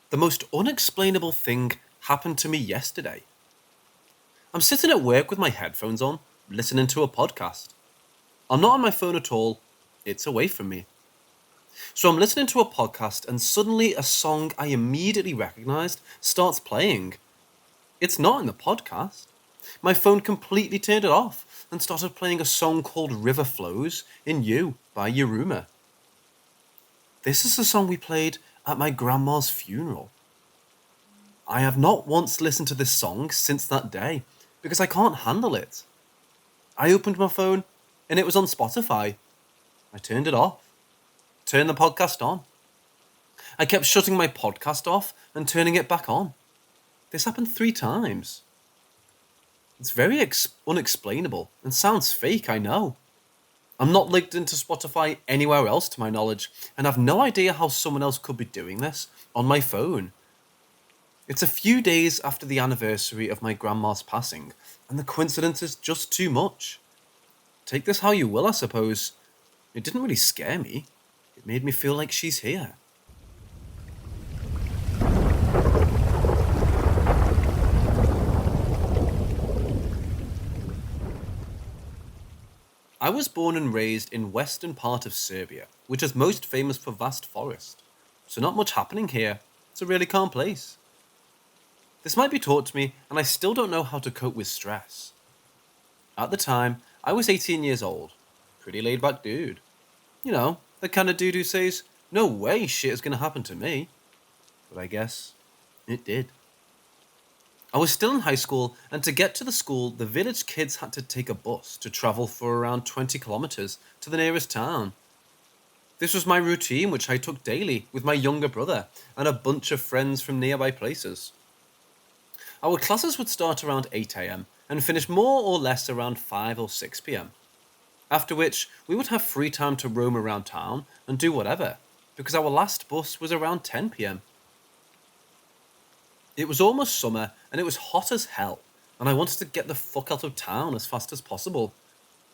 The most unexplainable thing happened to me yesterday. I'm sitting at work with my headphones on, listening to a podcast. I'm not on my phone at all, it's away from me. So I'm listening to a podcast and suddenly a song I immediately recognized starts playing. It's not in the podcast. My phone completely turned it off and started playing a song called River Flows in You by Yuruma. This is the song we played at my grandma's funeral. I have not once listened to this song since that day because I can't handle it. I opened my phone and it was on Spotify. I turned it off, turned the podcast on. I kept shutting my podcast off and turning it back on. This happened 3 times. It's very unexplainable and sounds fake, I know. I'm not linked into Spotify anywhere else to my knowledge, and I've no idea how someone else could be doing this on my phone. It's a few days after the anniversary of my grandma's passing, and the coincidence is just too much. Take this how you will, I suppose. It didn't really scare me. It made me feel like she's here. I was born and raised in western part of Serbia, which is most famous for vast forest. So not much happening here. It's a really calm place. This might be taught to me, and I still don't know how to cope with stress. At the time, I was 18 years old. Pretty laid back dude. You know, the kind of dude who says, no way shit is gonna happen to me. But I guess it did. I was still in high school, and to get to the school, the village kids had to take a bus to travel for around 20 kilometers to the nearest town. This was my routine, which I took daily with my younger brother and a bunch of friends from nearby places. Our classes would start around 8 am and finish more or less around 5 or 6 pm. After which, we would have free time to roam around town and do whatever, because our last bus was around 10 pm. It was almost summer and it was hot as hell, and I wanted to get the fuck out of town as fast as possible.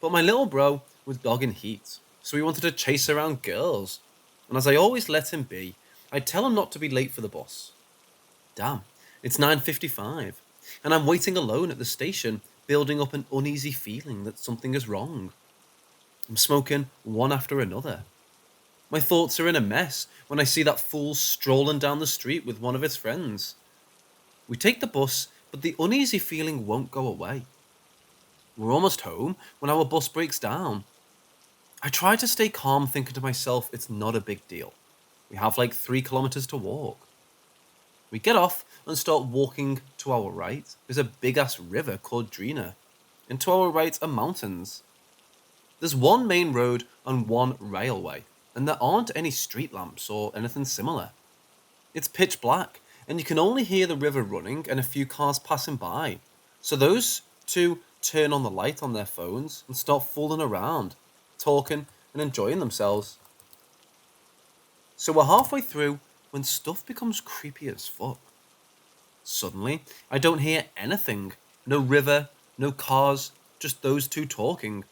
But my little bro was dogging heat, so he wanted to chase around girls. And as I always let him be, I'd tell him not to be late for the bus. Damn, it's 9:55, and I'm waiting alone at the station, building up an uneasy feeling that something is wrong. I'm smoking one after another. My thoughts are in a mess when I see that fool strolling down the street with one of his friends. We take the bus, but the uneasy feeling won't go away. We're almost home when our bus breaks down. I try to stay calm, thinking to myself it's not a big deal. We have like 3 kilometers to walk. We get off and start walking. To our right is a big ass river called Drina, and to our right are mountains. There's one main road and one railway, and there aren't any street lamps or anything similar. It's pitch black, and you can only hear the river running and a few cars passing by. So those two turn on the light on their phones and start fooling around, talking and enjoying themselves. So we're halfway through when stuff becomes creepy as fuck. Suddenly, I don't hear anything. No river, no cars, just those two talking.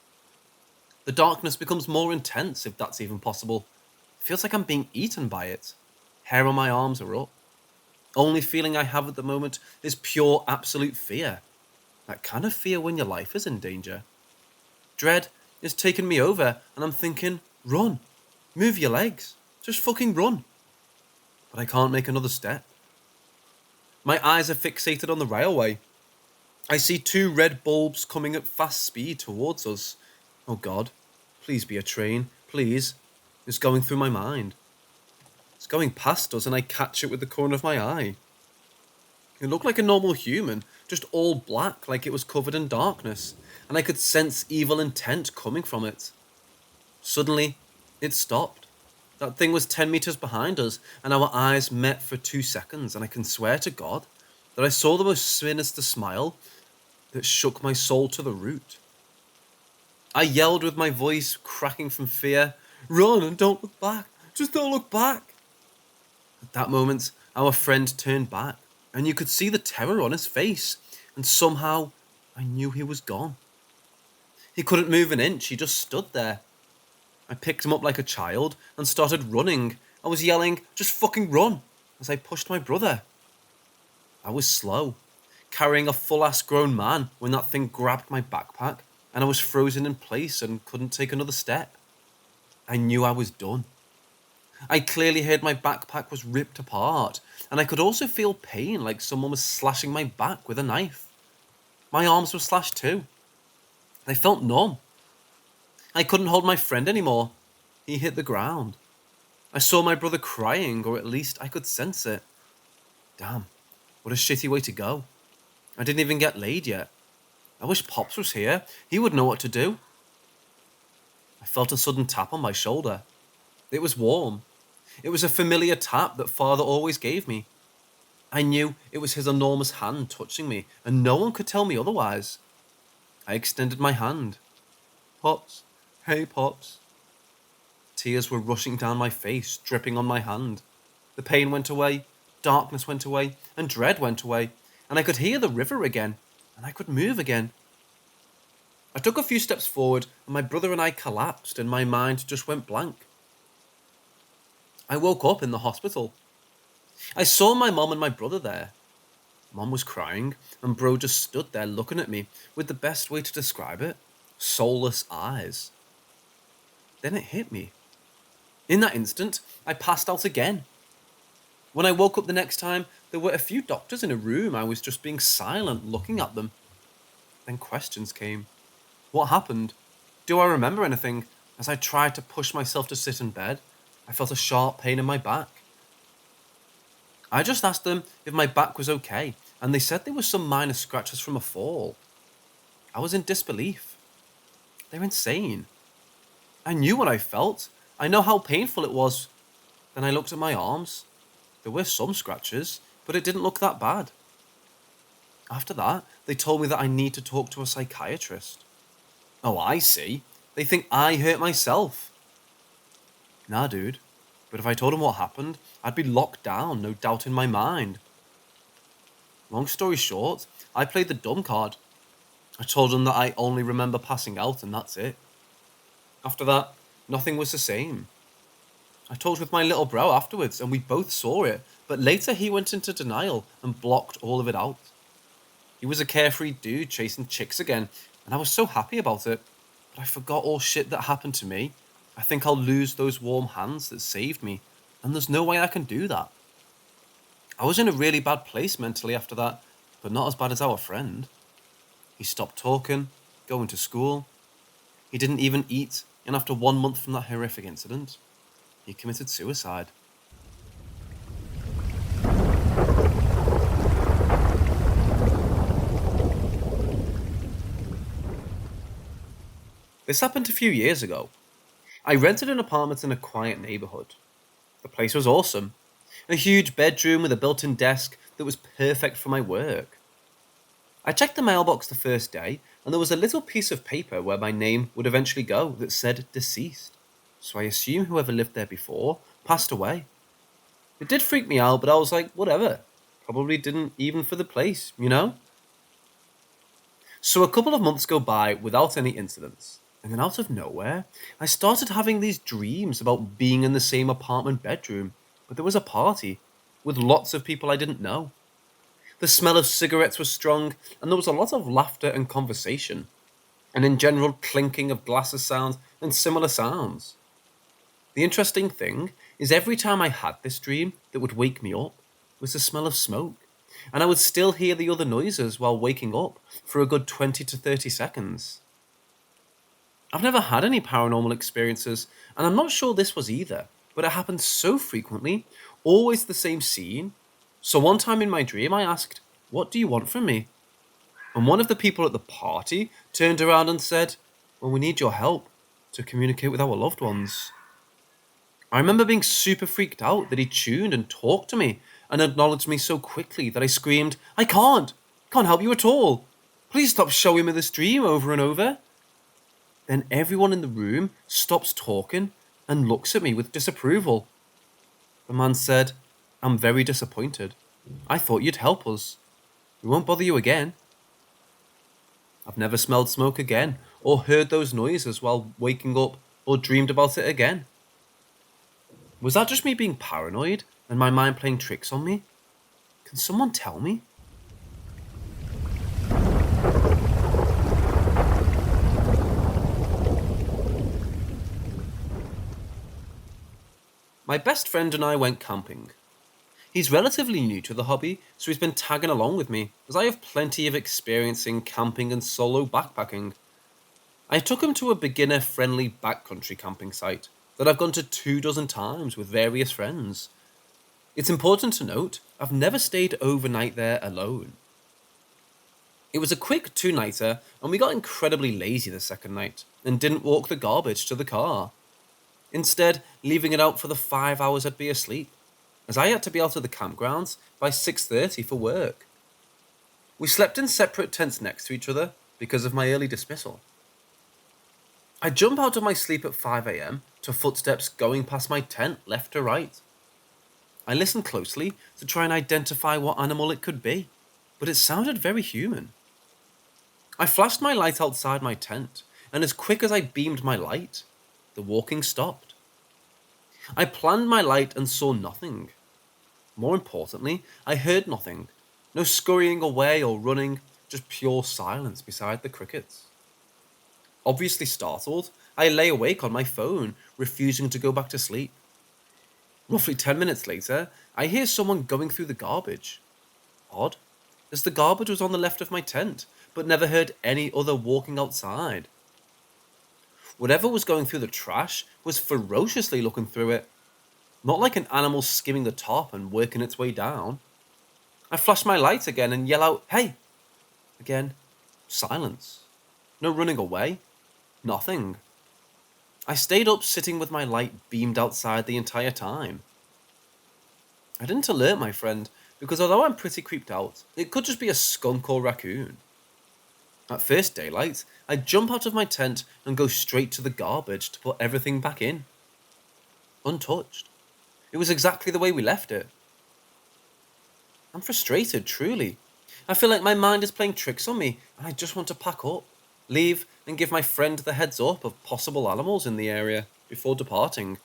The darkness becomes more intense, if that's even possible. It feels like I'm being eaten by it. Hair on my arms are up. Only feeling I have at the moment is pure absolute fear. That kind of fear when your life is in danger. Dread is taking me over and I'm thinking, run. Move your legs. Just fucking run. But I can't make another step. My eyes are fixated on the railway. I see 2 red bulbs coming at fast speed towards us. Oh God, please be a train, please. It's going through my mind. It's going past us and I catch it with the corner of my eye. It looked like a normal human, just all black like it was covered in darkness, and I could sense evil intent coming from it. Suddenly, it stopped. That thing was 10 meters behind us, and our eyes met for 2 seconds, and I can swear to God that I saw the most sinister smile that shook my soul to the root. I yelled with my voice cracking from fear, "Run and don't look back! Just don't look back!" At that moment, our friend turned back, and you could see the terror on his face, and somehow I knew he was gone. He couldn't move an inch, he just stood there. I picked him up like a child and started running. I was yelling, "Just fucking run!" as I pushed my brother. I was slow, carrying a full-ass grown man when that thing grabbed my backpack and I was frozen in place and couldn't take another step. I knew I was done. I clearly heard my backpack was ripped apart, and I could also feel pain like someone was slashing my back with a knife. My arms were slashed too. I felt numb. I couldn't hold my friend anymore. He hit the ground. I saw my brother crying, or at least I could sense it. Damn, what a shitty way to go. I didn't even get laid yet. I wish Pops was here. He would know what to do. I felt a sudden tap on my shoulder. It was warm. It was a familiar tap that Father always gave me. I knew it was his enormous hand touching me, and no one could tell me otherwise. I extended my hand. Pops. Hey, Pops. Tears were rushing down my face, dripping on my hand. The pain went away, darkness went away, and dread went away, and I could hear the river again, and I could move again. I took a few steps forward, and my brother and I collapsed, and my mind just went blank. I woke up in the hospital. I saw my mom and my brother there. Mom was crying, and bro just stood there looking at me with the best way to describe it, soulless eyes. Then it hit me. In that instant, I passed out again. When I woke up the next time, there were a few doctors in a room. I was just being silent, looking at them. Then questions came. What happened? Do I remember anything? As I tried to push myself to sit in bed, I felt a sharp pain in my back. I just asked them if my back was okay, and they said there were some minor scratches from a fall. I was in disbelief. They're insane. I knew what I felt. I know how painful it was. Then I looked at my arms. There were some scratches, but it didn't look that bad. After that, they told me that I need to talk to a psychiatrist. Oh, I see. They think I hurt myself. Nah, dude. But if I told them what happened, I'd be locked down, no doubt in my mind. Long story short, I played the dumb card. I told them that I only remember passing out and that's it. After that, nothing was the same. I talked with my little bro afterwards and we both saw it, but later he went into denial and blocked all of it out. He was a carefree dude chasing chicks again, and I was so happy about it, but I forgot all shit that happened to me. I think I'll lose those warm hands that saved me, and there's no way I can do that. I was in a really bad place mentally after that, but not as bad as our friend. He stopped talking, going to school. He didn't even eat, and after 1 month from that horrific incident, he committed suicide. This happened a few years ago. I rented an apartment in a quiet neighborhood. The place was awesome. A huge bedroom with a built-in desk that was perfect for my work. I checked the mailbox the first day, and there was a little piece of paper where my name would eventually go that said deceased. So I assume whoever lived there before passed away. It did freak me out, but I was like, whatever. Probably didn't even for the place, you know? So a couple of months go by without any incidents. And then out of nowhere, I started having these dreams about being in the same apartment bedroom, but there was a party with lots of people I didn't know. The smell of cigarettes was strong, and there was a lot of laughter and conversation, and in general clinking of glasses sounds and similar sounds. The interesting thing is every time I had this dream that would wake me up was the smell of smoke, and I would still hear the other noises while waking up for a good 20 to 30 seconds. I've never had any paranormal experiences, and I'm not sure this was either, but it happened so frequently, always the same scene. So one time in my dream I asked, "What do you want from me?" And one of the people at the party turned around and said, "Well, we need your help to communicate with our loved ones." I remember being super freaked out that he tuned and talked to me and acknowledged me so quickly that I screamed, "I can't help you at all. Please stop showing me this dream over and over." Then everyone in the room stops talking and looks at me with disapproval. The man said, "I'm very disappointed. I thought you'd help us. We won't bother you again." I've never smelled smoke again or heard those noises while waking up or dreamed about it again. Was that just me being paranoid And my mind playing tricks on me? Can someone tell me? My best friend and I went camping. He's relatively new to the hobby, so he's been tagging along with me, as I have plenty of experience in camping and solo backpacking. I took him to a beginner-friendly backcountry camping site that I've gone to 2 dozen times with various friends. It's important to note, I've never stayed overnight there alone. It was a quick two-nighter, and we got incredibly lazy the second night, and didn't walk the garbage to the car. Instead, leaving it out for the 5 hours I'd be asleep, as I had to be out of the campgrounds by 6:30 for work. We slept in separate tents next to each other because of my early dismissal. I jump out of my sleep at 5 a.m. to footsteps going past my tent left to right. I listened closely to try and identify what animal it could be, but it sounded very human. I flashed my light outside my tent, and as quick as I beamed my light, the walking stopped. I planned my light and saw nothing. More importantly, I heard nothing. No scurrying away or running, just pure silence beside the crickets. Obviously startled, I lay awake on my phone, refusing to go back to sleep. Roughly 10 minutes later, I hear someone going through the garbage. Odd, as the garbage was on the left of my tent, but never heard any other walking outside. Whatever was going through the trash was ferociously looking through it, not like an animal skimming the top and working its way down. I flash my light again and yell out, "Hey!" Again, silence. No running away. Nothing. I stayed up sitting with my light beamed outside the entire time. I didn't alert my friend because although I'm pretty creeped out, it could just be a skunk or raccoon. At first daylight, I jump out of my tent and go straight to the garbage to put everything back in. Untouched. It was exactly the way we left it. I'm frustrated, truly. I feel like my mind is playing tricks on me and I just want to pack up, leave, and give my friend the heads up of possible animals in the area before departing.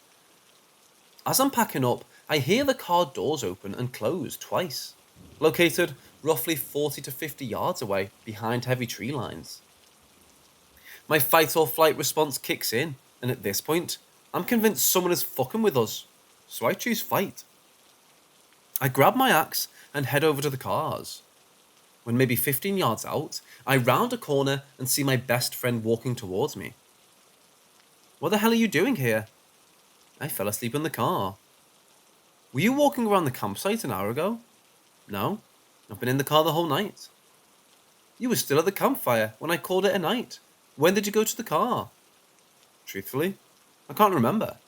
As I'm packing up, I hear the car doors open and close twice, located roughly 40 to 50 yards away behind heavy tree lines. My fight or flight response kicks in, and at this point, I'm convinced someone is fucking with us, so I choose fight. I grab my axe and head over to the cars. When maybe 15 yards out, I round a corner and see my best friend walking towards me. "What the hell are you doing here?" "I fell asleep in the car." "Were you walking around the campsite an hour ago?" "No, I've been in the car the whole night." "You were still at the campfire when I called it a night. When did you go to the car?" "Truthfully, I can't remember."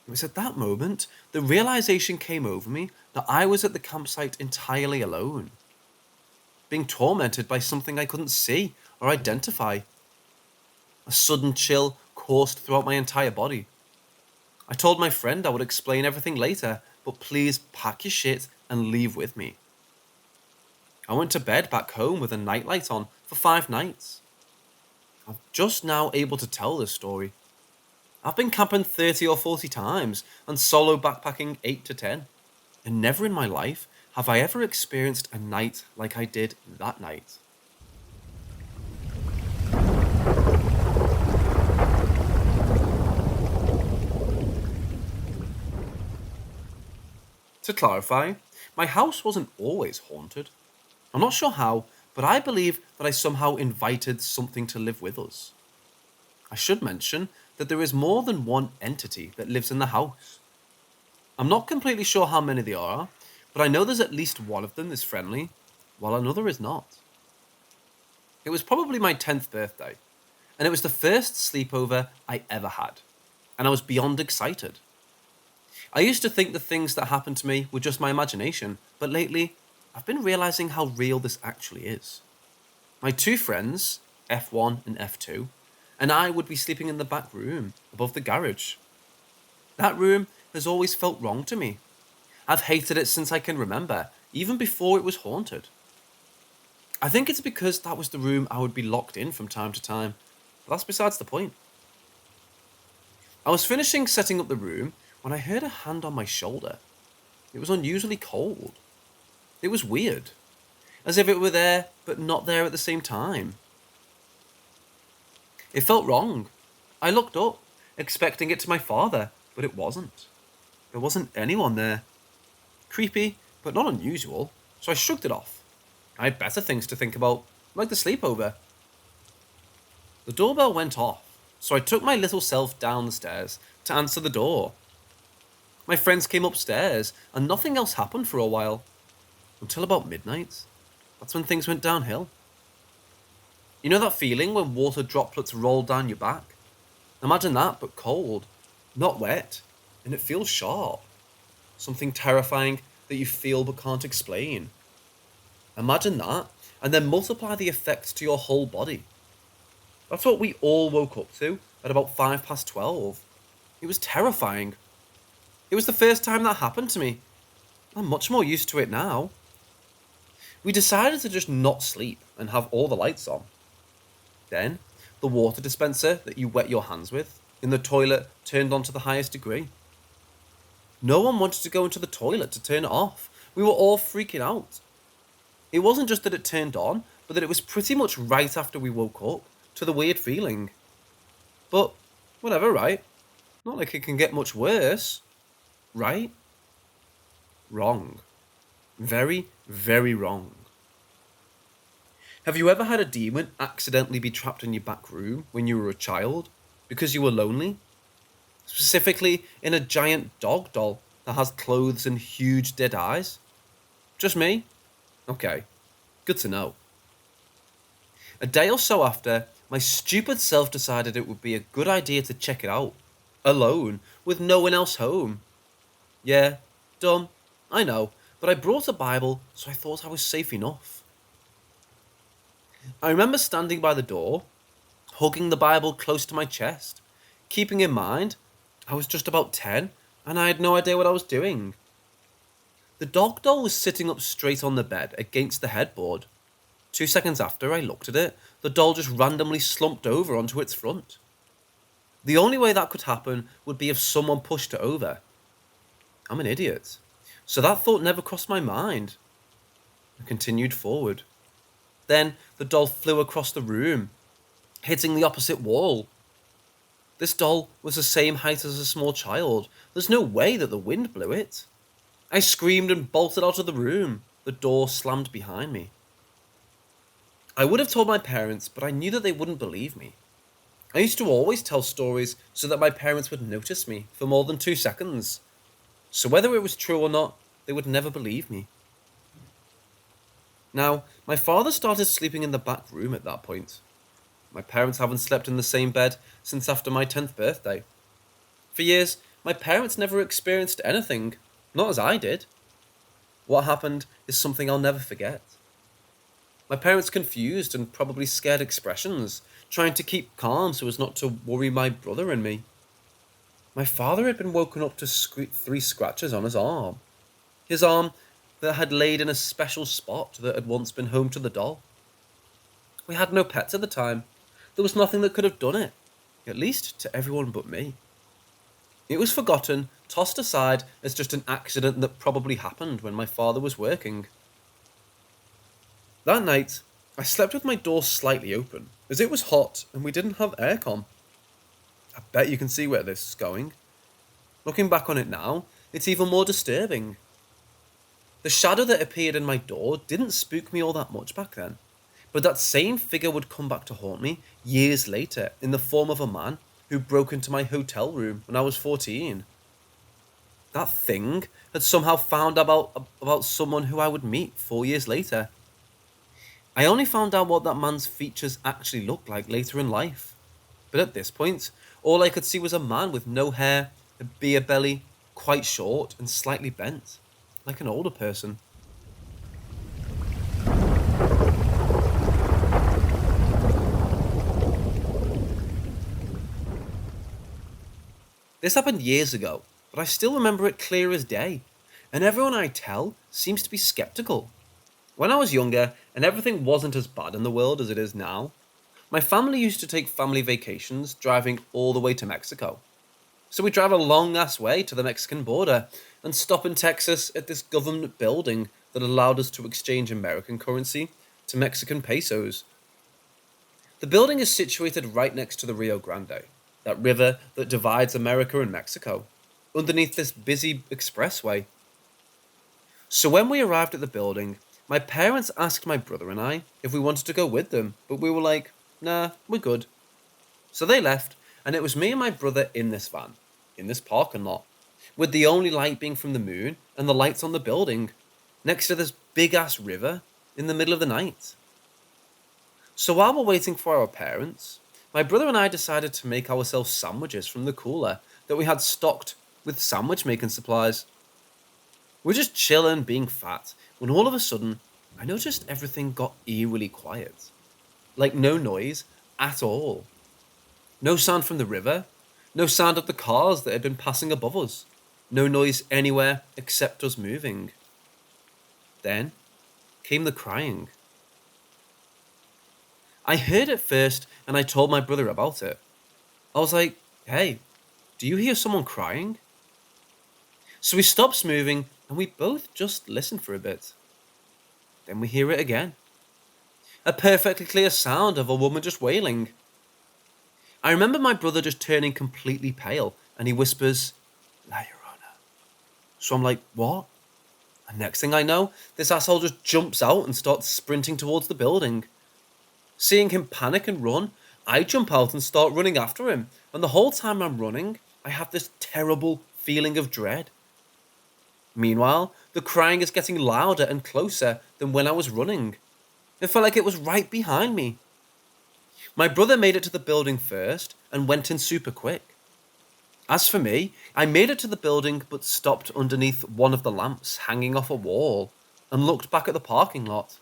It was at that moment the realization came over me that I was at the campsite entirely alone, being tormented by something I couldn't see or identify. A sudden chill coursed throughout my entire body. I told my friend I would explain everything later, but please pack your shit and leave with me. I went to bed back home with a nightlight on for 5 nights. I'm just now able to tell this story. I've been camping 30 or 40 times and solo backpacking 8 to 10, and never in my life have I ever experienced a night like I did that night. To clarify, my house wasn't always haunted. I'm not sure how, but I believe that I somehow invited something to live with us. I should mention that there is more than one entity that lives in the house. I'm not completely sure how many there are, but I know there's at least one of them is friendly, while another is not. It was probably my 10th birthday, and it was the first sleepover I ever had, and I was beyond excited. I used to think the things that happened to me were just my imagination, but lately, I've been realizing how real this actually is. My 2 friends, F1 and F2, and I would be sleeping in the back room, above the garage. That room has always felt wrong to me. I've hated it since I can remember, even before it was haunted. I think it's because that was the room I would be locked in from time to time, but that's besides the point. I was finishing setting up the room when I heard a hand on my shoulder, It was unusually cold. It was weird, as if it were there but not there at the same time. It felt wrong. I looked up, expecting it to my father, but it wasn't. There wasn't anyone there. Creepy, but not unusual, so I shrugged it off. I had better things to think about, like the sleepover. The doorbell went off, so I took my little self down the stairs to answer the door. My friends came upstairs, and nothing else happened for a while. Until about midnight. That's when things went downhill. You know that feeling when water droplets roll down your back? Imagine that, but cold. Not wet, and it feels sharp. Something terrifying that you feel but can't explain. Imagine that, and then multiply the effects to your whole body. That's what we all woke up to at about 12:05. It was terrifying. It was the first time that happened to me. I'm much more used to it now. We decided to just not sleep and have all the lights on. Then, the water dispenser that you wet your hands with in the toilet turned on to the highest degree. No one wanted to go into the toilet to turn it off. We were all freaking out. It wasn't just that it turned on, but that it was pretty much right after we woke up to the weird feeling. But, whatever, right? Not like it can get much worse. Right? Wrong. Very, very wrong. Have you ever had a demon accidentally be trapped in your back room when you were a child because you were lonely? Specifically in a giant dog doll that has clothes and huge dead eyes? Just me? Okay, good to know. A day or so after, my stupid self decided it would be a good idea to check it out, alone, with no one else home. Yeah, dumb, I know, but I brought a Bible, so I thought I was safe enough. I remember standing by the door, hugging the Bible close to my chest, keeping in mind I was just about 10 and I had no idea what I was doing. The dog doll was sitting up straight on the bed against the headboard. 2 seconds after I looked at it, the doll just randomly slumped over onto its front. The only way that could happen would be if someone pushed it over. I'm an idiot, so that thought never crossed my mind. I continued forward. Then the doll flew across the room, hitting the opposite wall. This doll was the same height as a small child. There's no way that the wind blew it. I screamed and bolted out of the room. The door slammed behind me. I would have told my parents, but I knew that they wouldn't believe me. I used to always tell stories so that my parents would notice me for more than 2 seconds. So whether it was true or not, they would never believe me. Now, my father started sleeping in the back room at that point. My parents haven't slept in the same bed since after my 10th birthday. For years, my parents never experienced anything, not as I did. What happened is something I'll never forget. My parents' confused and probably scared expressions, trying to keep calm so as not to worry my brother and me. My father had been woken up to 3 scratches on his arm. His arm that had laid in a special spot that had once been home to the doll. We had no pets at the time. There was nothing that could have done it, at least to everyone but me. It was forgotten, tossed aside as just an accident that probably happened when my father was working. That night, I slept with my door slightly open, as it was hot and we didn't have aircon. I bet you can see where this is going. Looking back on it now, it's even more disturbing. The shadow that appeared in my door didn't spook me all that much back then, but that same figure would come back to haunt me years later in the form of a man who broke into my hotel room when I was 14. That thing had somehow found about someone who I would meet 4 years later. I only found out what that man's features actually looked like later in life. But at this point, all I could see was a man with no hair, a beer belly, quite short and slightly bent, like an older person. This happened years ago, but I still remember it clear as day, and everyone I tell seems to be skeptical. When I was younger, and everything wasn't as bad in the world as it is now, my family used to take family vacations driving all the way to Mexico. So we drive a long ass way to the Mexican border and stop in Texas at this government building that allowed us to exchange American currency to Mexican pesos. The building is situated right next to the Rio Grande, that river that divides America and Mexico, underneath this busy expressway. So when we arrived at the building, my parents asked my brother and I if we wanted to go with them, but we were like, nah, we're good. So they left, and it was me and my brother in this van, in this parking lot, with the only light being from the moon and the lights on the building, next to this big ass river in the middle of the night. So while we're waiting for our parents, my brother and I decided to make ourselves sandwiches from the cooler that we had stocked with sandwich making supplies. We're just chilling, being fat, when all of a sudden, I noticed everything got eerily quiet. Like no noise at all. No sound from the river, no sound of the cars that had been passing above us, no noise anywhere except us moving. Then came the crying. I heard it first and I told my brother about it. I was like, hey, do you hear someone crying? So he stops moving and we both just listen for a bit. Then we hear it again. A perfectly clear sound of a woman just wailing. I remember my brother just turning completely pale and he whispers, La Llorona. So I'm like, what? And next thing I know, this asshole just jumps out and starts sprinting towards the building. Seeing him panic and run, I jump out and start running after him. And the whole time I'm running, I have this terrible feeling of dread. Meanwhile, the crying is getting louder and closer than when I was running. It felt like it was right behind me. My brother made it to the building first and went in super quick. As for me, I made it to the building but stopped underneath one of the lamps hanging off a wall and looked back at the parking lot.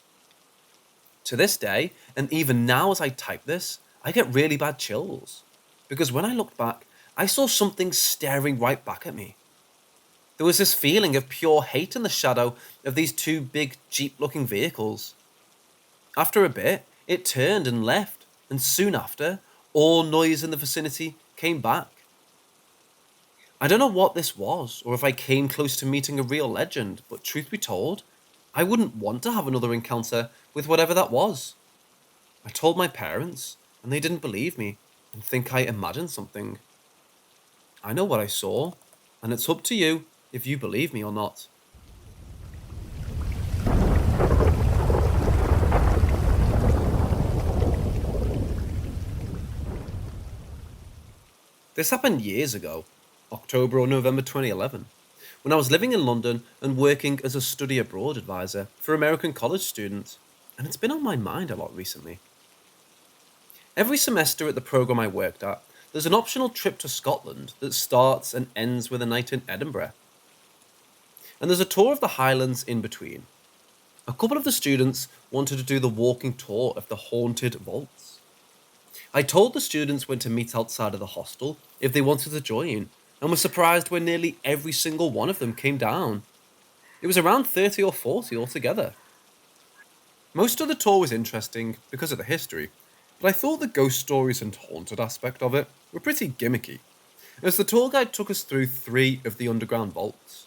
To this day, and even now as I type this, I get really bad chills. Because when I looked back, I saw something staring right back at me. There was this feeling of pure hate in the shadow of these two big Jeep-looking vehicles. After a bit, it turned and left, and soon after, all noise in the vicinity came back. I don't know what this was, or if I came close to meeting a real legend, but truth be told, I wouldn't want to have another encounter with whatever that was. I told my parents, and they didn't believe me, and think I imagined something. I know what I saw, and it's up to you if you believe me or not. This happened years ago, October or November 2011, when I was living in London and working as a study abroad advisor for American college students, and it's been on my mind a lot recently. Every semester at the programme I worked at, there's an optional trip to Scotland that starts and ends with a night in Edinburgh. And there's a tour of the Highlands in between. A couple of the students wanted to do the walking tour of the haunted vaults. I told the students when to meet outside of the hostel if they wanted to join, and was surprised when nearly every single one of them came down. It was around 30 or 40 altogether. Most of the tour was interesting because of the history, but I thought the ghost stories and haunted aspect of it were pretty gimmicky, as the tour guide took us through 3 of the underground vaults.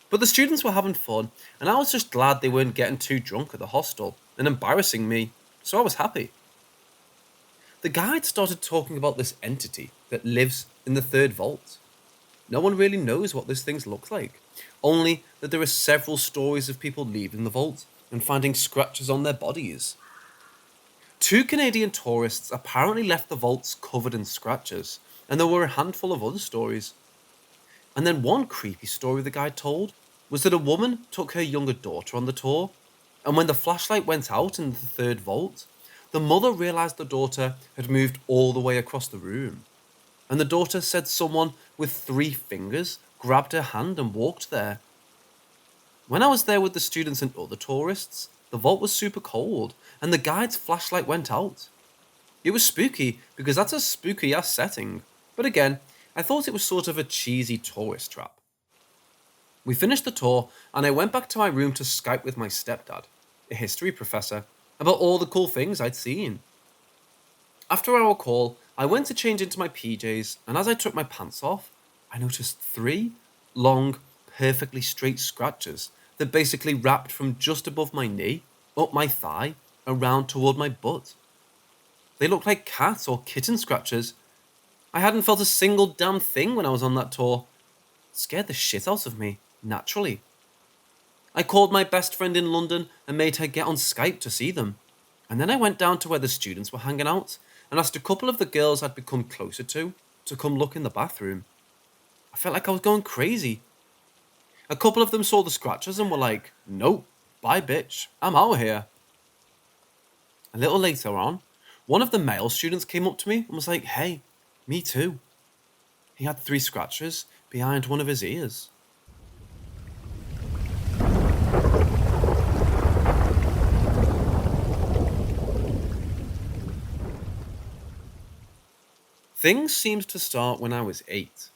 But the students were having fun, and I was just glad they weren't getting too drunk at the hostel and embarrassing me, so I was happy. The guide started talking about this entity that lives in the 3rd vault. No one really knows what this thing looks like, only that there are several stories of people leaving the vault and finding scratches on their bodies. 2 Canadian tourists apparently left the vaults covered in scratches, and there were a handful of other stories. And then one creepy story the guide told was that a woman took her younger daughter on the tour, and when the flashlight went out in the 3rd vault, the mother realised the daughter had moved all the way across the room. And the daughter said someone with 3 fingers grabbed her hand and walked there. When I was there with the students and other tourists, the vault was super cold, and the guide's flashlight went out. It was spooky, because that's a spooky-ass setting, but again, I thought it was sort of a cheesy tourist trap. We finished the tour, and I went back to my room to Skype with my stepdad, a history professor, about all the cool things I'd seen. After our call, I went to change into my PJs, and as I took my pants off, I noticed three long, perfectly straight scratches that basically wrapped from just above my knee, up my thigh, around toward my butt. They looked like cat or kitten scratches. I hadn't felt a single damn thing when I was on that tour. It scared the shit out of me, naturally. I called my best friend in London and made her get on Skype to see them. And then I went down to where the students were hanging out and asked a couple of the girls I'd become closer to come look in the bathroom. I felt like I was going crazy. A couple of them saw the scratches and were like, "Nope, bye bitch, I'm out of here." A little later on, one of the male students came up to me and was like, "Hey, me too." He had three scratches behind one of his ears. Things seemed to start when I was 8.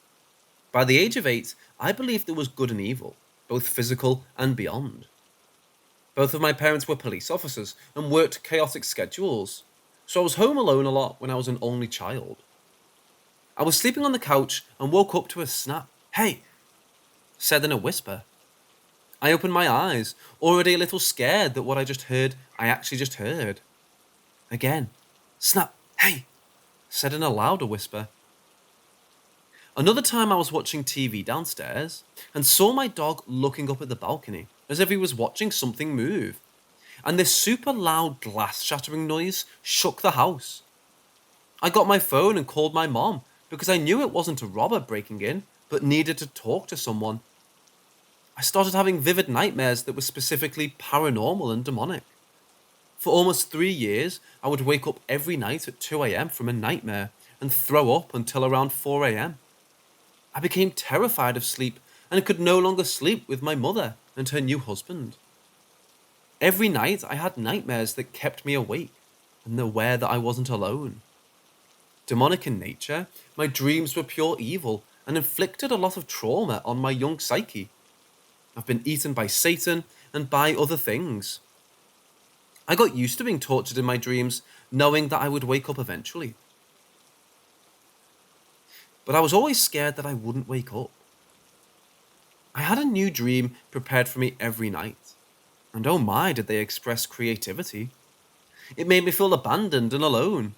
By the age of 8, I believed there was good and evil, both physical and beyond. Both of my parents were police officers and worked chaotic schedules, so I was home alone a lot when I was an only child. I was sleeping on the couch and woke up to a snap. "Hey," said in a whisper. I opened my eyes, already a little scared that what I actually just heard. Again, snap, "Hey," said in a louder whisper. Another time I was watching TV downstairs and saw my dog looking up at the balcony as if he was watching something move. And this super loud glass shattering noise shook the house. I got my phone and called my mom because I knew it wasn't a robber breaking in, but needed to talk to someone. I started having vivid nightmares that were specifically paranormal and demonic. For almost 3 years, I would wake up every night at 2 a.m. from a nightmare and throw up until around 4 a.m. I became terrified of sleep and could no longer sleep with my mother and her new husband. Every night I had nightmares that kept me awake and aware that I wasn't alone. Demonic in nature, my dreams were pure evil and inflicted a lot of trauma on my young psyche. I've been eaten by Satan and by other things. I got used to being tortured in my dreams, knowing that I would wake up eventually. But I was always scared that I wouldn't wake up. I had a new dream prepared for me every night. And oh my, did they express creativity. It made me feel abandoned and alone.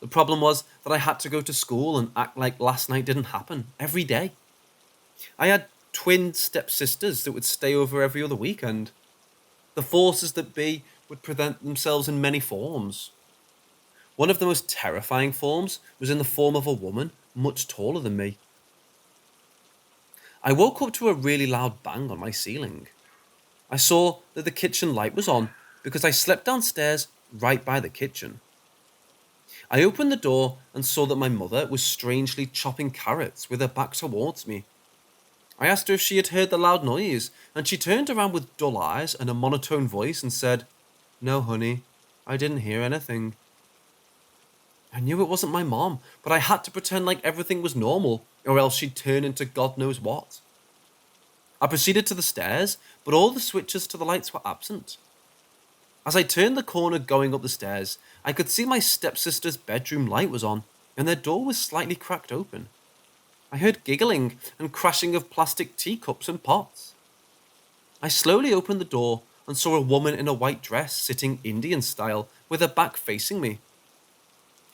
The problem was that I had to go to school and act like last night didn't happen every day. I had twin stepsisters that would stay over every other weekend. The forces that be would present themselves in many forms. One of the most terrifying forms was in the form of a woman much taller than me. I woke up to a really loud bang on my ceiling. I saw that the kitchen light was on because I slept downstairs right by the kitchen. I opened the door and saw that my mother was strangely chopping carrots with her back towards me. I asked her if she had heard the loud noise, and she turned around with dull eyes and a monotone voice and said, "No, honey, I didn't hear anything." I knew it wasn't my mom, but I had to pretend like everything was normal, or else she'd turn into God knows what. I proceeded to the stairs, but all the switches to the lights were absent. As I turned the corner going up the stairs, I could see my stepsister's bedroom light was on, and their door was slightly cracked open. I heard giggling and crashing of plastic teacups and pots. I slowly opened the door and saw a woman in a white dress sitting Indian style with her back facing me.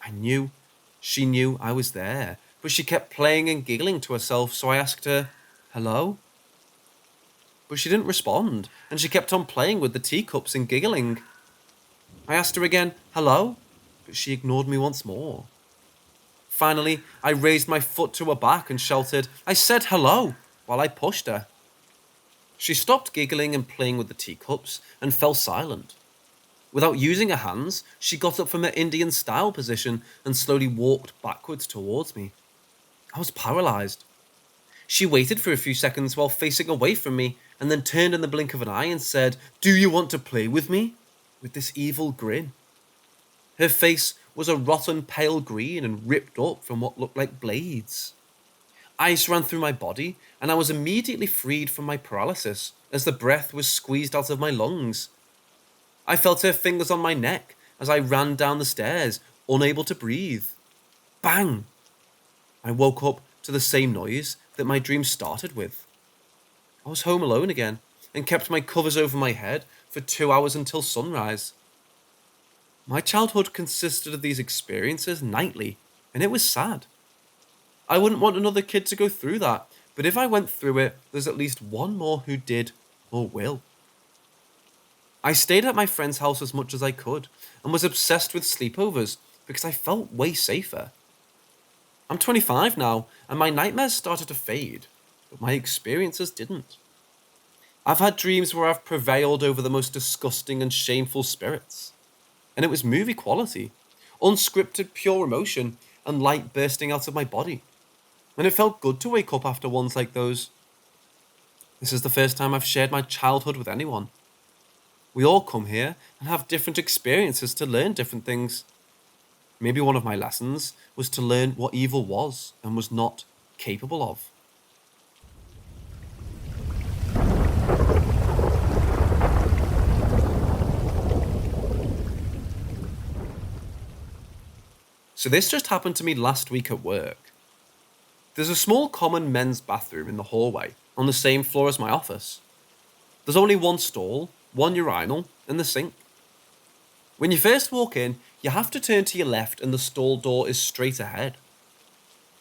I knew she knew I was there, but she kept playing and giggling to herself, so I asked her, "Hello?" But she didn't respond, and she kept on playing with the teacups and giggling. I asked her again, "Hello?" but she ignored me once more. Finally, I raised my foot to her back and shouted, "I said hello," while I pushed her. She stopped giggling and playing with the teacups and fell silent. Without using her hands, she got up from her Indian style position and slowly walked backwards towards me. I was paralyzed. She waited for a few seconds while facing away from me and then turned in the blink of an eye and said, "Do you want to play with me?" with this evil grin. Her face was a rotten pale green and ripped up from what looked like blades. Ice ran through my body, and I was immediately freed from my paralysis as the breath was squeezed out of my lungs. I felt her fingers on my neck as I ran down the stairs, unable to breathe. Bang! I woke up to the same noise that my dream started with. I was home alone again and kept my covers over my head for 2 hours until sunrise. My childhood consisted of these experiences nightly, and it was sad. I wouldn't want another kid to go through that, but if I went through it, there's at least one more who did or will. I stayed at my friend's house as much as I could and was obsessed with sleepovers because I felt way safer. I'm 25 now, and my nightmares started to fade, but my experiences didn't. I've had dreams where I've prevailed over the most disgusting and shameful spirits. And it was movie quality, unscripted pure emotion, and light bursting out of my body. And it felt good to wake up after ones like those. This is the first time I've shared my childhood with anyone. We all come here and have different experiences to learn different things. Maybe one of my lessons was to learn what evil was and was not capable of. So this just happened to me last week at work. There's a small common men's bathroom in the hallway on the same floor as my office. There's only one stall, one urinal, and the sink. When you first walk in, you have to turn to your left and the stall door is straight ahead.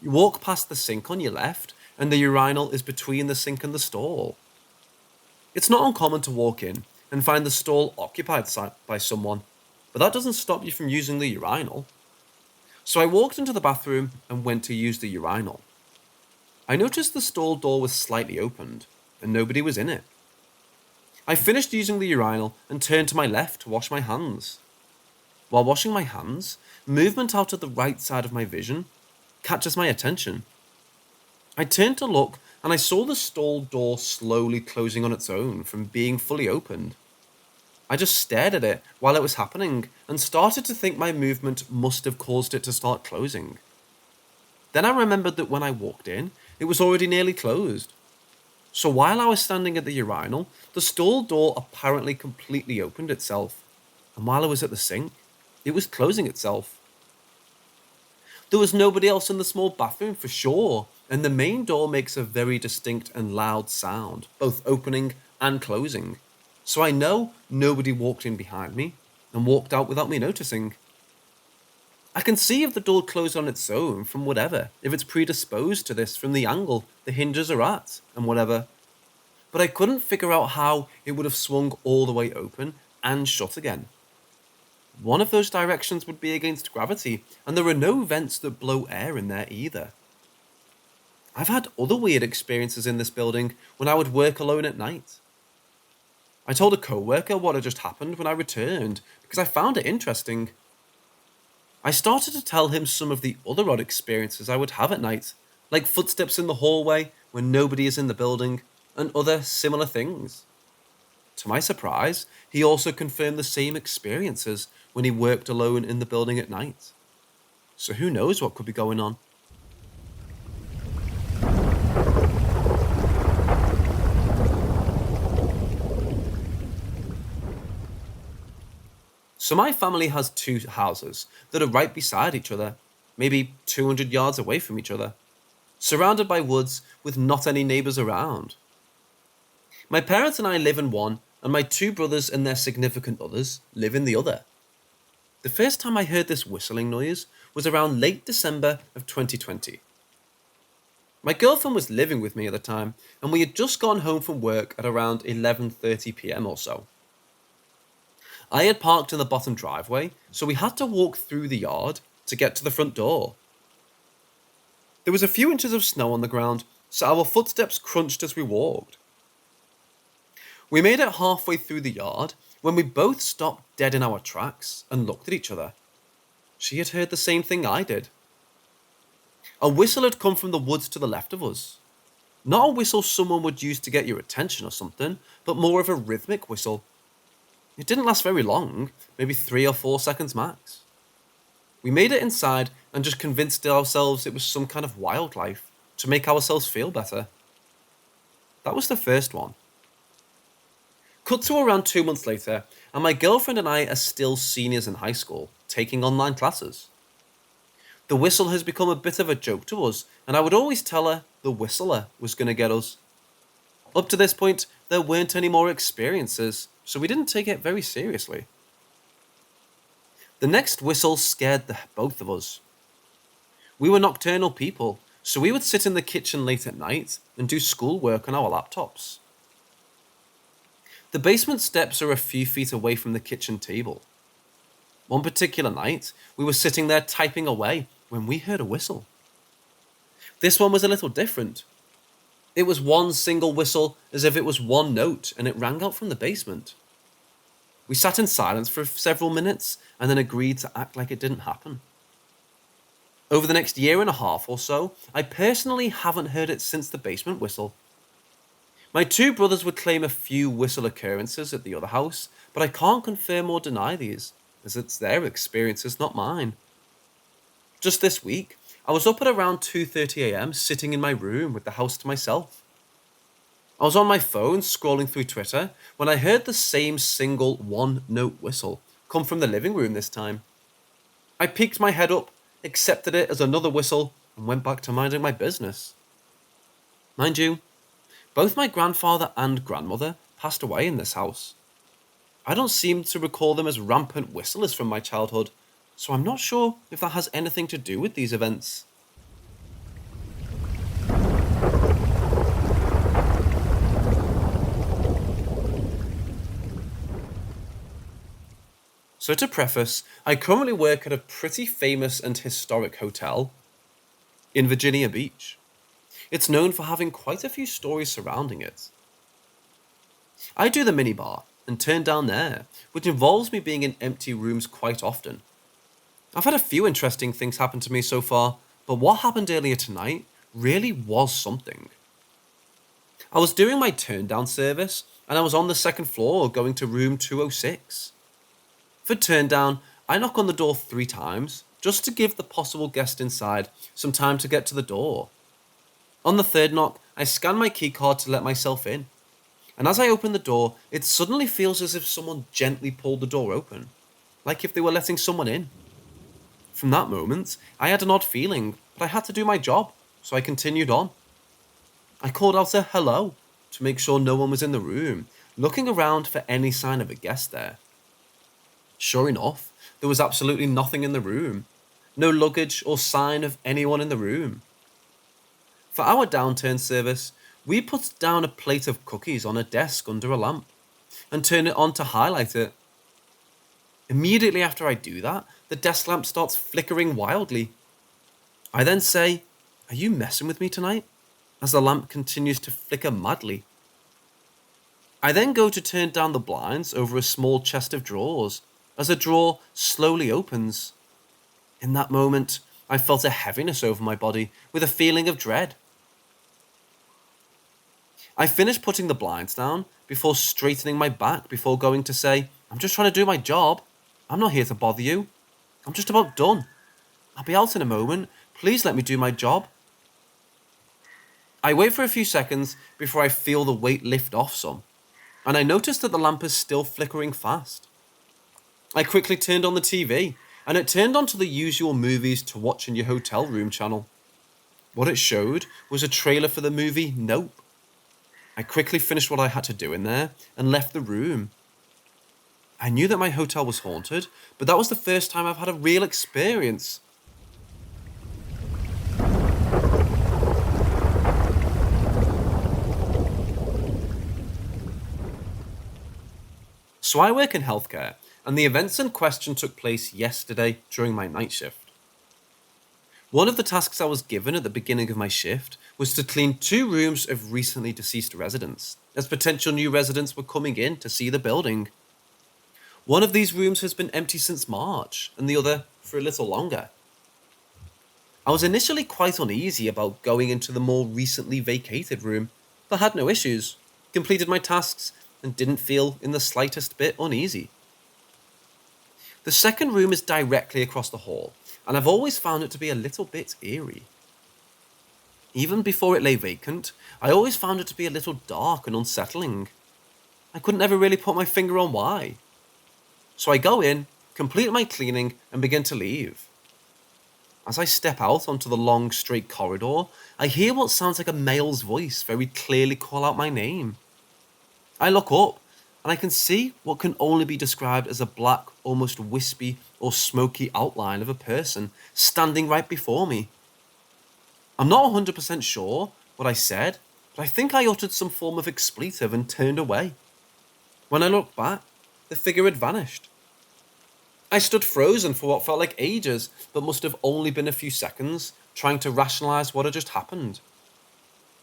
You walk past the sink on your left and the urinal is between the sink and the stall. It's not uncommon to walk in and find the stall occupied by someone, but that doesn't stop you from using the urinal. So I walked into the bathroom and went to use the urinal. I noticed the stall door was slightly opened and nobody was in it. I finished using the urinal and turned to my left to wash my hands. While washing my hands, movement out of the right side of my vision catches my attention. I turned to look and I saw the stall door slowly closing on its own from being fully opened. I just stared at it while it was happening and started to think my movement must have caused it to start closing. Then I remembered that when I walked in, it was already nearly closed. So while I was standing at the urinal, the stall door apparently completely opened itself, and while I was at the sink, it was closing itself. There was nobody else in the small bathroom for sure, and the main door makes a very distinct and loud sound, both opening and closing. So I know nobody walked in behind me and walked out without me noticing. I can see if the door closed on its own from whatever, if it's predisposed to this from the angle the hinges are at and whatever. But I couldn't figure out how it would have swung all the way open and shut again. One of those directions would be against gravity, and there are no vents that blow air in there either. I've had other weird experiences in this building when I would work alone at night. I told a co-worker what had just happened when I returned because I found it interesting. I started to tell him some of the other odd experiences I would have at night, like footsteps in the hallway when nobody is in the building, and other similar things. To my surprise, he also confirmed the same experiences when he worked alone in the building at night. So who knows what could be going on? So my family has two houses that are right beside each other, maybe 200 yards away from each other, surrounded by woods with not any neighbours around. My parents and I live in one, and my two brothers and their significant others live in the other. The first time I heard this whistling noise was around late December of 2020. My girlfriend was living with me at the time, and we had just gone home from work at around 11:30 p.m. or so. I had parked in the bottom driveway, so we had to walk through the yard to get to the front door. There was a few inches of snow on the ground, so our footsteps crunched as we walked. We made it halfway through the yard when we both stopped dead in our tracks and looked at each other. She had heard the same thing I did. A whistle had come from the woods to the left of us. Not a whistle someone would use to get your attention or something, but more of a rhythmic whistle. It didn't last very long, maybe 3 or 4 seconds max. We made it inside and just convinced ourselves it was some kind of wildlife to make ourselves feel better. That was the first one. Cut to around 2 months later, and my girlfriend and I are still seniors in high school, taking online classes. The whistle has become a bit of a joke to us, and I would always tell her the whistler was going to get us. Up to this point, there weren't any more experiences, so we didn't take it very seriously. The next whistle scared the both of us. We were nocturnal people, so we would sit in the kitchen late at night and do schoolwork on our laptops. The basement steps are a few feet away from the kitchen table. One particular night, we were sitting there typing away when we heard a whistle. This one was a little different. It was one single whistle, as if it was one note, and it rang out from the basement. We sat in silence for several minutes and then agreed to act like it didn't happen. Over the next year and a half or so, I personally haven't heard it since the basement whistle. My two brothers would claim a few whistle occurrences at the other house, but I can't confirm or deny these, as it's their experiences, not mine. Just this week, I was up at around 2:30 a.m. sitting in my room with the house to myself. I was on my phone scrolling through Twitter when I heard the same single one-note whistle come from the living room this time. I peeked my head up, accepted it as another whistle, and went back to minding my business. Mind you, both my grandfather and grandmother passed away in this house. I don't seem to recall them as rampant whistlers from my childhood, so I'm not sure if that has anything to do with these events. So to preface, I currently work at a pretty famous and historic hotel in Virginia Beach. It's known for having quite a few stories surrounding it. I do the minibar and turn down there, which involves me being in empty rooms quite often. I've had a few interesting things happen to me so far, but what happened earlier tonight really was something. I was doing my turn down service and I was on the second floor going to room 206. For turn down, I knock on the door 3 times just to give the possible guest inside some time to get to the door. On the third knock, I scan my keycard to let myself in. And as I open the door, it suddenly feels as if someone gently pulled the door open, like if they were letting someone in. From that moment, I had an odd feeling, but I had to do my job, so I continued on. I called out a hello to make sure no one was in the room, looking around for any sign of a guest there. Sure enough, there was absolutely nothing in the room. No luggage or sign of anyone in the room. For our downturn service, we put down a plate of cookies on a desk under a lamp and turn it on to highlight it. Immediately after I do that, the desk lamp starts flickering wildly. I then say, "Are you messing with me tonight?" as the lamp continues to flicker madly. I then go to turn down the blinds over a small chest of drawers as a drawer slowly opens. In that moment, I felt a heaviness over my body with a feeling of dread. I finished putting the blinds down before straightening my back before going to say, "I'm just trying to do my job. I'm not here to bother you. I'm just about done. I'll be out in a moment. Please let me do my job." I wait for a few seconds before I feel the weight lift off some, and I notice that the lamp is still flickering fast. I quickly turned on the TV, and it turned onto the usual movies to watch in your hotel room channel. What it showed was a trailer for the movie Nope. I quickly finished what I had to do in there and left the room. I knew that my hotel was haunted, but that was the first time I've had a real experience. So I work in healthcare, and the events in question took place yesterday during my night shift. One of the tasks I was given at the beginning of my shift was to clean 2 rooms of recently deceased residents, as potential new residents were coming in to see the building. One of these rooms has been empty since March, and the other for a little longer. I was initially quite uneasy about going into the more recently vacated room, but had no issues, completed my tasks, and didn't feel in the slightest bit uneasy. The second room is directly across the hall, and I've always found it to be a little bit eerie. Even before it lay vacant, I always found it to be a little dark and unsettling. I couldn't ever really put my finger on why. So I go in, complete my cleaning, and begin to leave. As I step out onto the long, straight corridor, I hear what sounds like a male's voice very clearly call out my name. I look up, and I can see what can only be described as a black, almost wispy or smoky outline of a person standing right before me. I'm not 100% sure what I said, but I think I uttered some form of expletive and turned away. When I looked back, the figure had vanished. I stood frozen for what felt like ages, but must have only been a few seconds, trying to rationalize what had just happened.